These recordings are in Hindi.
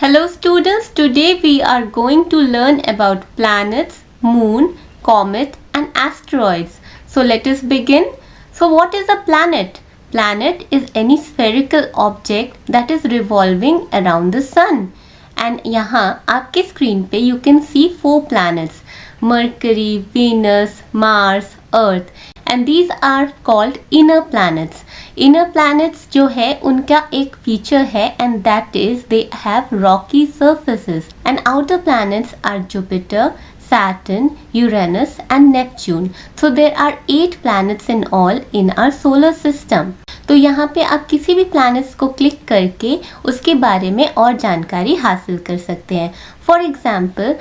Hello students, today we are going to learn about planets, moon, comet and asteroids. So let us begin. So what is a planet? Planet is any spherical object that is revolving around the sun. And यहाँ आपके स्क्रीन पे you can see 4 planets: Mercury, Venus, Mars, Earth. And these are called inner planets. Inner planets जो है उनका एक feature है and that is they have rocky surfaces. And outer planets are Jupiter, Saturn, Uranus and Neptune. So there are 8 planets in all in our solar system. तो यहाँ पे आप किसी भी planets को क्लिक करके उसके बारे में और जानकारी हासिल कर सकते हैं. For example,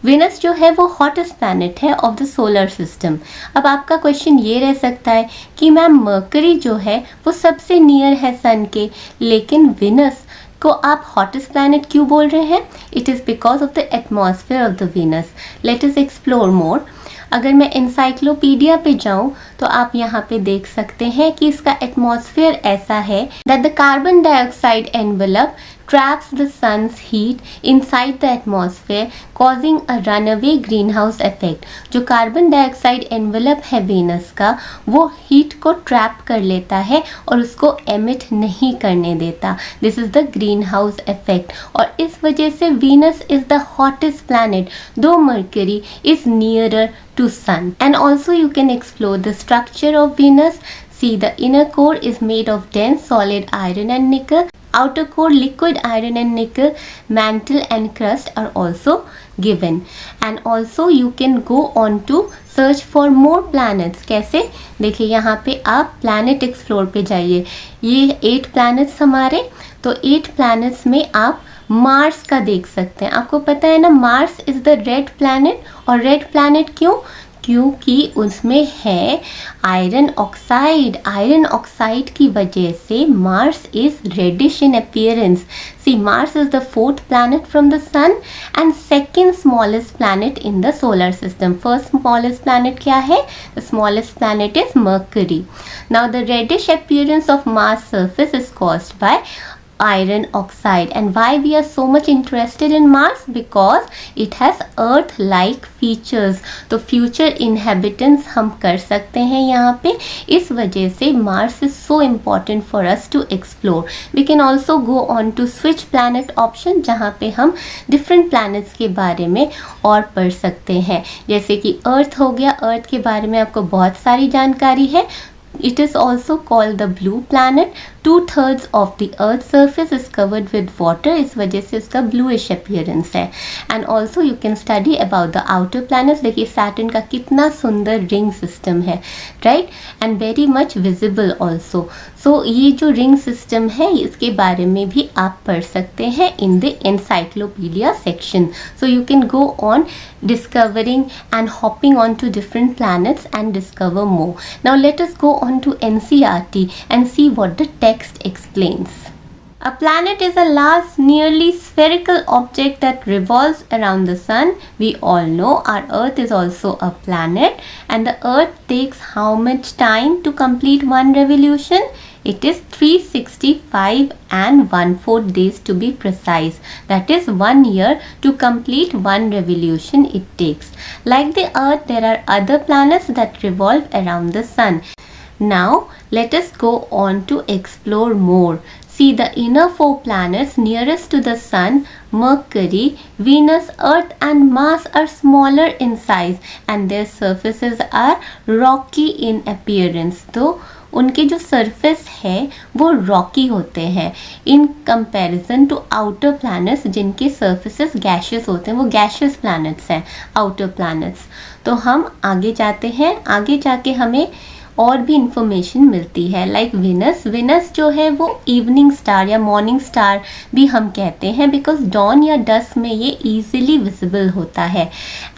Venus जो है वो हॉटेस्ट प्लैनेट है ऑफ द सोलर सिस्टम. अब आपका क्वेश्चन ये रह सकता है कि मैम मर्करी जो है वो सबसे नियर है सन के, लेकिन विनस को आप हॉटेस्ट प्लैनेट क्यों बोल रहे हैं? It is because of the atmosphere of the Venus. Let us explore more. अगर मैं एनसाइक्लोपीडिया पे जाऊं तो आप यहाँ पे देख सकते हैं कि इसका एटमॉस्फेयर ऐसा है that the carbon dioxide envelope traps the sun's heat inside the atmosphere causing a runaway greenhouse effect. जो कार्बन डाइऑक्साइड एनवेलप है वीनस का वो हीट को ट्रैप कर लेता है और उसको एमिट नहीं करने देता. This is the green house effect और इस वजह से Venus is the hottest planet though Mercury is nearer to sun. And also you can explore the structure of Venus. See, the inner core is made of dense solid iron and nickel. Outer core liquid iron and nickel. Mantle and crust are also given. And also you can go on to search for more planets. कैसे? देखिए यहाँ पे आप planet explore पे जाइए. ये 8 planets हमारे, तो 8 planets में आप मार्स का देख सकते हैं. आपको पता है ना, Mars is the red planet. और रेड प्लैनेट क्यों? क्योंकि उसमें है आयरन ऑक्साइड. आयरन ऑक्साइड की वजह से Mars is reddish in appearance. See, Mars is the 4th planet from the sun and 2nd smallest planet in the solar system. First smallest planet क्या है? The smallest planet is Mercury. Now the reddish appearance of Mars surface is caused by iron oxide. And why we are so much interested in Mars? Because it has earth like features. तो future inhabitants हम कर सकते हैं यहाँ पे. इस वजह से Mars is so important for us to explore. We can also go on to switch planet option जहाँ पे हम different planets के बारे में और पढ़ सकते हैं. जैसे कि Earth हो गया. Earth के बारे में आपको बहुत सारी जानकारी है. It is also called the blue planet. 2/3 of the earth surface is covered with water. इस वजह से उसका bluish appearance है. And also you can study about the outer planets. देखिए Saturn का कितना सुंदर ring system है, right? And very much visible also. So ये जो ring system है इसके बारे में भी आप पढ़ सकते हैं in the encyclopedia section. So you can go on discovering and hopping on to different planets and discover more. Now let us go on to NCERT and see what the text explains. A planet is a large, nearly spherical object that revolves around the sun. We all know our Earth is also a planet, and the Earth takes how much time to complete one revolution? It is 365 and 1/4 days to be precise. That is 1 year to complete one revolution it takes. Like the Earth, there are other planets that revolve around the sun. Now let us go on to explore more. See, the inner 4 planets nearest to the sun, Mercury, Venus, Earth and Mars, are smaller in size and their surfaces are rocky in appearance. तो उनके जो सरफेस है वो रॉकी होते हैं in comparison to outer planets जिनके सरफेसेस गैशियस होते हैं. वो गैशियस प्लैनेट्स हैं आउटर प्लैनेट्स. तो हम आगे जाते हैं. आगे जाके हमें और भी इंफॉर्मेशन मिलती है. लाइक विनस जो है वो इवनिंग स्टार या मॉर्निंग स्टार भी हम कहते हैं बिकॉज डॉन या डस्क में ये ईजिली विजिबल होता है.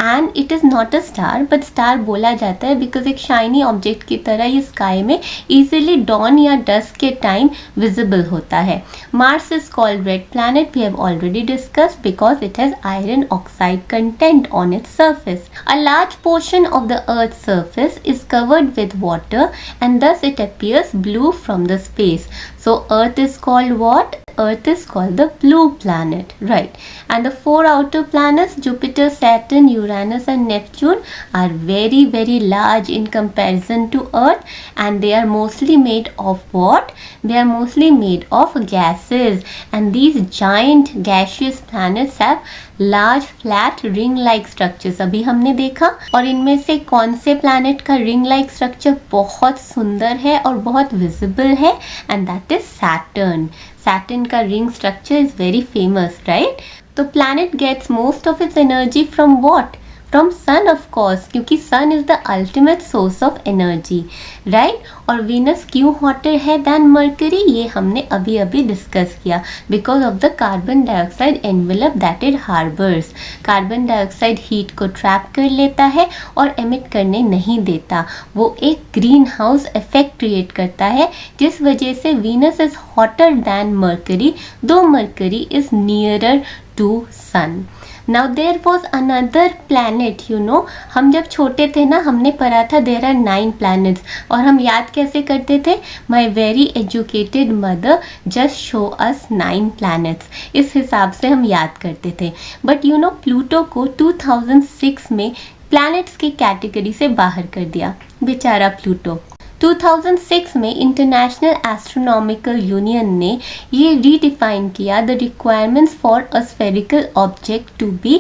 And it is not a star but star बोला जाता है बिकॉज एक शाइनी ऑब्जेक्ट की तरह ये स्काई में ईजिली डॉन या डस्क के टाइम विजिबल होता है. Mars is called red planet. We have already discussed because it has iron oxide content on its surface. A large portion of the Earth's surface is covered with water and thus it appears blue from the space. So Earth is called what? Earth is called the blue planet, right? And the four outer planets, Jupiter, Saturn, Uranus and Neptune, are very very large in comparison to Earth, and they are mostly made of what? They are mostly made of gases, and these giant gaseous planets have large flat ring like structures अभी हमने देखा। और इनमें से कौन से प्लैनेट का रिंग लाइक स्ट्रक्चर बहुत सुंदर है और बहुत विजिबल है? And that is Saturn. Saturn का ring structure is very famous, right? तो planet gets most of its energy from what? From sun of course, क्योंकि sun is the ultimate source of energy, right? और वीनस क्यों हॉटर है दैन मर्करी, ये हमने अभी अभी डिस्कस किया, because of the carbon dioxide envelope that it harbours. Carbon dioxide heat को ट्रैप कर लेता है और एमिट करने नहीं देता, वो एक ग्रीन हाउस इफेक्ट क्रिएट करता है, जिस वजह से Venus is hotter than Mercury, though Mercury is nearer to sun. Now there was another planet, you know, हम जब छोटे थे ना, हमने पढ़ा था there are 9 planets, और हम याद कैसे करते थे? My very educated mother just show us 9 planets, इस हिसाब से हम याद करते थे। But you know, प्लूटो को 2006 में planets की कैटेगरी से बाहर कर दिया, बेचारा प्लूटो। 2006 में इंटरनेशनल एस्ट्रोनॉमिकल यूनियन ने ये रीडिफाइन किया the requirements for a spherical object to be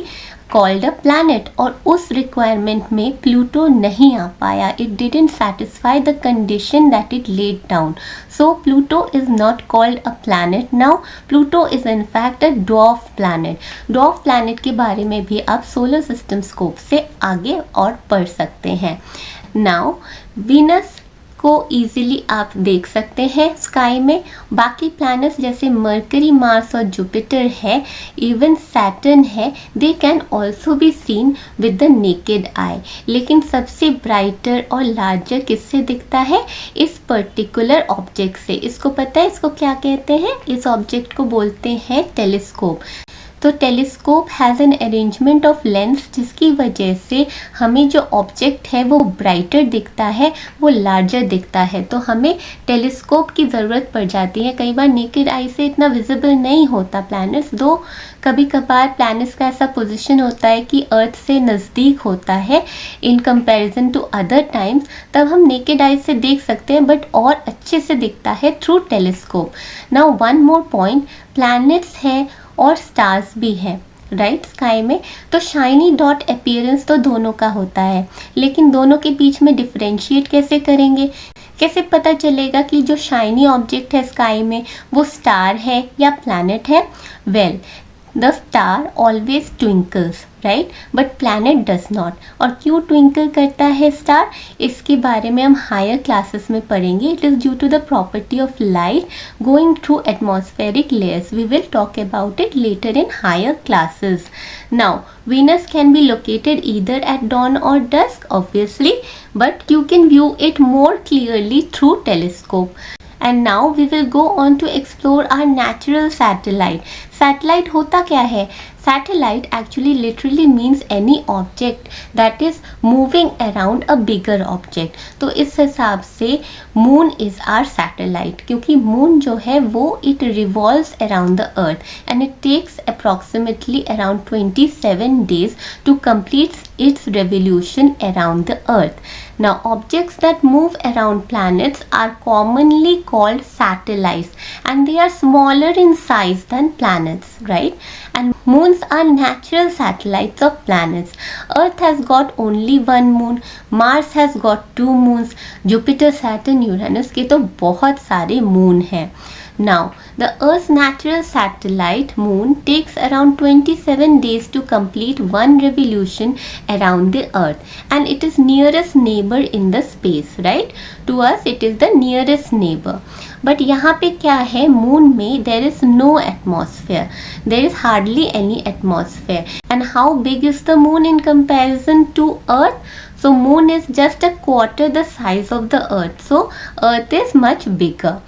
called a planet, और उस रिक्वायरमेंट में प्लूटो नहीं आ पाया। It didn't satisfy the condition that it laid down, so Pluto is not called a planet now. Pluto is in fact a dwarf planet. Dwarf planet के बारे में भी आप सोलर सिस्टम स्कोप से आगे और पढ़ सकते हैं। नाउ वीनस को इजीली आप देख सकते हैं स्काई में। बाकी प्लैनेट्स जैसे मर्करी, मार्स और जुपिटर है, इवन सैटर्न है, they can also be seen with the naked eye. लेकिन सबसे ब्राइटर और लार्जर किससे दिखता है? इस पर्टिकुलर ऑब्जेक्ट से। इसको पता है इसको क्या कहते हैं? इस ऑब्जेक्ट को बोलते हैं टेलीस्कोप। तो telescope has an arrangement of lens, जिसकी वजह से हमें जो ऑब्जेक्ट है वो ब्राइटर दिखता है, वो लार्जर दिखता है। तो हमें टेलीस्कोप की ज़रूरत पड़ जाती है। कई बार नेकेड आई से इतना विजिबल नहीं होता प्लैनेट्स, दो कभी कभार प्लैनेट्स का ऐसा पोजीशन होता है कि अर्थ से नज़दीक होता है in comparison to other times, तब हम नेकेड आई से देख सकते हैं, बट और अच्छे से दिखता है through telescope. Now one more point, planets है और स्टार्स भी है, राइट, स्काई में। तो शाइनी डॉट अपीयरेंस तो दोनों का होता है, लेकिन दोनों के बीच में डिफरेंशिएट कैसे करेंगे? कैसे पता चलेगा कि जो शाइनी ऑब्जेक्ट है स्काई में वो स्टार है या प्लैनेट है? Well, the star always twinkles, right, but planet does not. और क्यों ट्विंकल करता है स्टार, इसके बारे में हम हायर क्लासेस में पढ़ेंगे। It is due to the property of light going through atmospheric layers. We will talk about it later in higher classes. Now Venus can be located either at dawn or dusk, obviously, but you can view it more clearly through telescope. And now we will go on to explore our natural satellite. Satellite होता क्या है? Satellite actually literally means any object that is moving around a bigger object. तो इस हिसाब से moon is our satellite, क्योंकि moon जो है वो it revolves around the earth and it takes approximately around 27 days to complete its revolution around the earth. Now objects that move around planets are commonly called satellites and they are smaller in size than planets, right? And moons are natural satellites of planets. Earth has got only one moon, Mars has got 2 moons, Jupiter, Saturn, Uranus के तो बहुत सारे moon हैं। Now, the Earth's natural satellite moon takes around 27 days to complete one revolution around the Earth and it is nearest neighbor in the space, right? To us it is the nearest neighbor. But यहाँ पे क्या है? moon में there is no atmosphere. There is hardly any atmosphere. And how big is the moon in comparison to Earth? So moon is just a quarter the size of the Earth. So Earth is much bigger.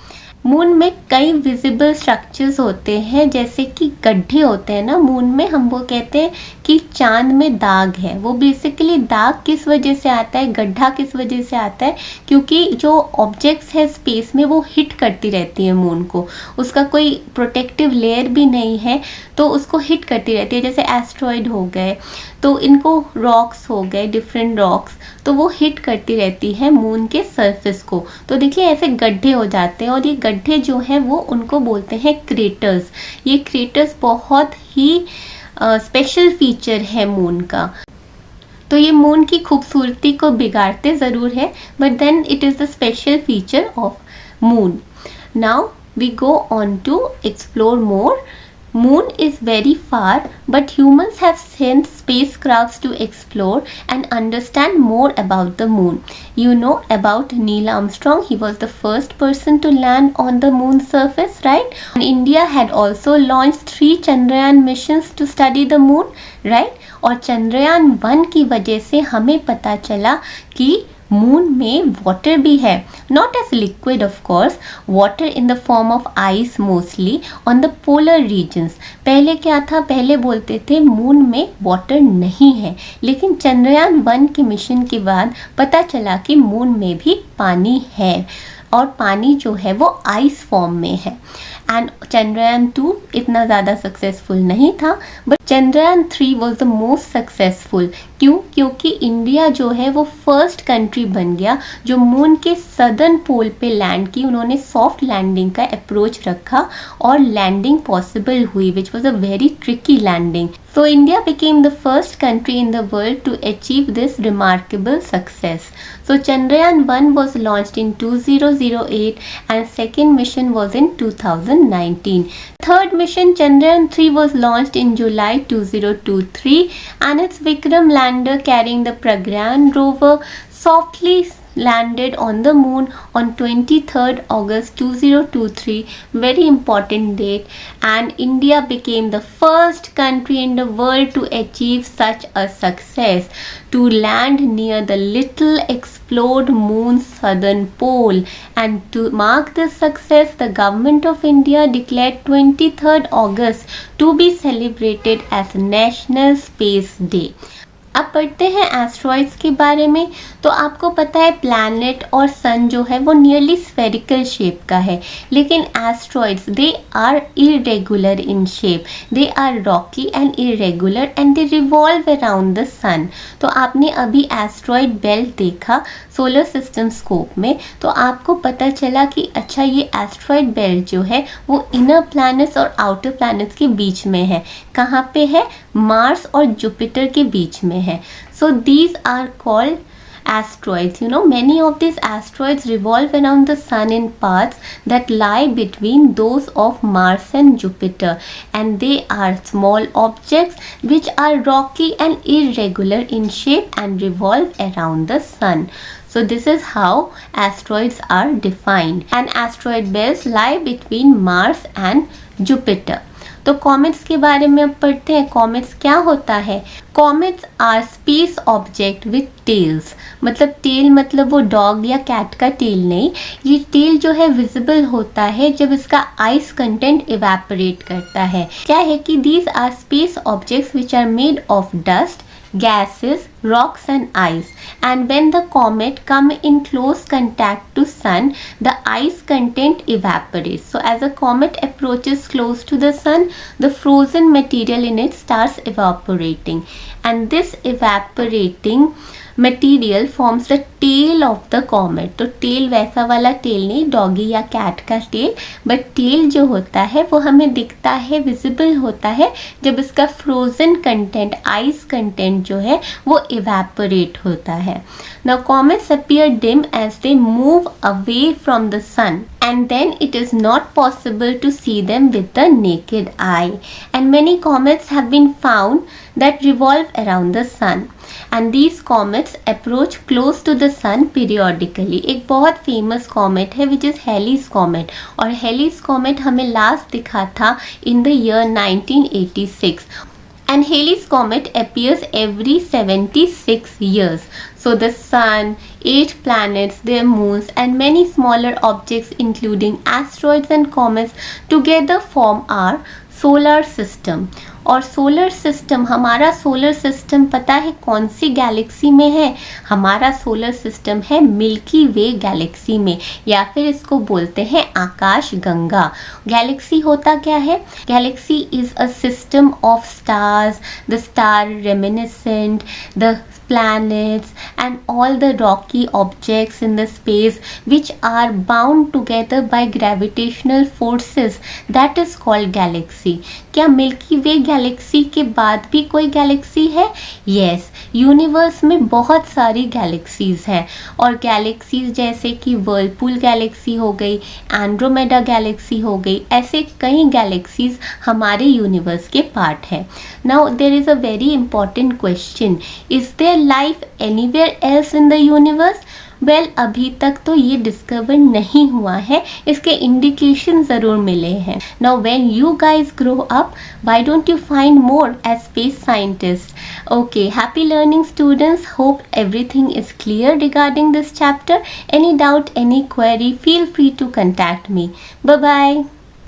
Moon में कई विजिबल स्ट्रक्चर्स होते हैं, जैसे कि गड्ढे होते हैं ना मून में, हम वो कहते हैं कि चांद में दाग है। वो बेसिकली दाग किस वजह से आता है, गड्ढा किस वजह से आता है, क्योंकि जो ऑब्जेक्ट्स है स्पेस में वो हिट करती रहती है मून को, उसका कोई प्रोटेक्टिव लेयर भी नहीं है तो उसको हिट करती रहती है। जैसे एस्ट्रॉयड हो गए तो इनको रॉक्स हो गए, डिफरेंट रॉक्स, तो वो हिट करती रहती है मून के सरफेस को, तो देखिए ऐसे गड्ढे हो जाते हैं। और ये गड्ढे जो हैं वो उनको बोलते हैं क्रेटर्स। ये क्रेटर्स बहुत ही स्पेशल फीचर है मून का। तो ये मून की खूबसूरती को बिगाड़ते ज़रूर है, but then it is the special feature of moon. Now we go on to explore more. Moon is very far, but humans have sent spacecrafts to explore and understand more about the moon. You know about Neil Armstrong. He was the first person to land on the moon's surface, right? And India had also launched 3 Chandrayaan missions to study the moon, right? और चंद्रयान 1 की वजह से हमें पता चला कि मून में वाटर भी है, not as liquid of course, water in the form of ice mostly on the polar regions. पहले क्या था, पहले बोलते थे मून में वाटर नहीं है, लेकिन चंद्रयान 1 के मिशन के बाद पता चला कि मून में भी पानी है, और पानी जो है वो आइस फॉर्म में है। एंड चंद्रयान 2 इतना ज़्यादा सक्सेसफुल नहीं था, but Chandrayaan 3 was the most successful. क्यों? क्योंकि इंडिया जो है वो फर्स्ट कंट्री बन गया जो मून के सदर्न पोल पे लैंड की। उन्होंने सॉफ्ट लैंडिंग का अप्रोच रखा और लैंडिंग पॉसिबल हुई, which was a very tricky landing. So India became the first country in the world to achieve this remarkable success. So Chandrayaan 1 was launched in 2008 and second mission was in 2019. Third mission Chandrayaan 3 was launched in July 2023 and its Vikram lander carrying the Pragyan rover softly landed on the moon on 23rd August 2023, very important date, and India became the first country in the world to achieve such a success, to land near the little explored moon's southern pole. And to mark this success, the government of India declared 23rd August to be celebrated as National Space Day. अब पढ़ते हैं एस्ट्रॉइड्स के बारे में। तो आपको पता है प्लैनेट और सन जो है वो नियरली स्फेरिकल शेप का है, लेकिन asteroids they are irregular in shape, they are rocky and irregular and they revolve around the sun. तो आपने अभी एस्ट्रॉइड बेल्ट देखा सोलर सिस्टम स्कोप में, तो आपको पता चला कि अच्छा ये एस्ट्रॉइड बेल्ट जो है वो इनर प्लैनेट्स और आउटर प्लैनेट्स के बीच में है। कहाँ पे है? मार्स और जुपिटर के बीच में है। So these are called asteroids. You know, many of these asteroids revolve around the sun in paths that lie between those of Mars and Jupiter, and they are small objects which are rocky and irregular in shape and revolve around the sun. So this is how asteroids are defined, and asteroid belts lie between Mars and Jupiter. तो कॉमेट्स के बारे में अब पढ़ते हैं। कॉमेट्स क्या होता है? Comets are space object with tails. मतलब टेल मतलब वो डॉग या कैट का टेल नहीं, ये टेल जो है विजिबल होता है जब इसका आइस कंटेंट इवेपोरेट करता है। क्या है कि these are space objects which are made of dust, gases, rocks and ice, and when the comet come in close contact to sun, the ice content evaporates. So as a comet approaches close to the sun, the frozen material in it starts evaporating, and this evaporating material forms the tail of the comet. तो टेल वैसा वाला टेल नहीं, डॉगी या कैट का टेल, बट टेल जो होता है वो हमें दिखता है, विजिबल होता है जब इसका फ्रोजन कंटेंट, आइस कंटेंट जो है वो इवेपोरेट होता है। Now comets appear dim as they move away from the sun, and then it is not possible to see them with the naked eye. And many comets have been found that revolve around the sun. And these comets approach close to the sun periodically. एक बहुत फेमस कॉमेट है which is Halley's comet, और Halley's comet हमें लास्ट दिखा था in the year 1986. And Halley's comet appears every 76 years. So the sun, 8 planets, their moons, and many smaller objects including asteroids and comets together form our solar system. और सोलर सिस्टम, हमारा सोलर सिस्टम पता है कौन सी गैलेक्सी में है? हमारा सोलर सिस्टम है मिल्की वे गैलेक्सी में, या फिर इसको बोलते हैं आकाश गंगा। गैलेक्सी होता क्या है? Galaxy is a system of stars, the star reminiscent, the planets and all the rocky objects in the space which are bound together by gravitational forces, that is called galaxy। क्या मिल्की वे गैलेक्सी के बाद भी कोई गैलेक्सी है? यस, यूनिवर्स में बहुत सारी गैलेक्सीज हैं, और गैलेक्सीज जैसे कि वर्लपूल गैलेक्सी हो गई, एंड्रोमेडा गैलेक्सी हो गई, ऐसे कई गैलेक्सीज हमारे यूनिवर्स के पार्ट हैं। Now there is a very important question, is there life anywhere else in the universe? Well, अभी तक तो ये डिस्कवर नहीं हुआ है, इसके इंडिकेशन ज़रूर मिले हैं। Now when you guys grow up, why don't you find more as space scientist? Okay, happy learning students, hope everything is clear regarding this chapter. Any doubt, any query, feel free to contact me. Bye bye.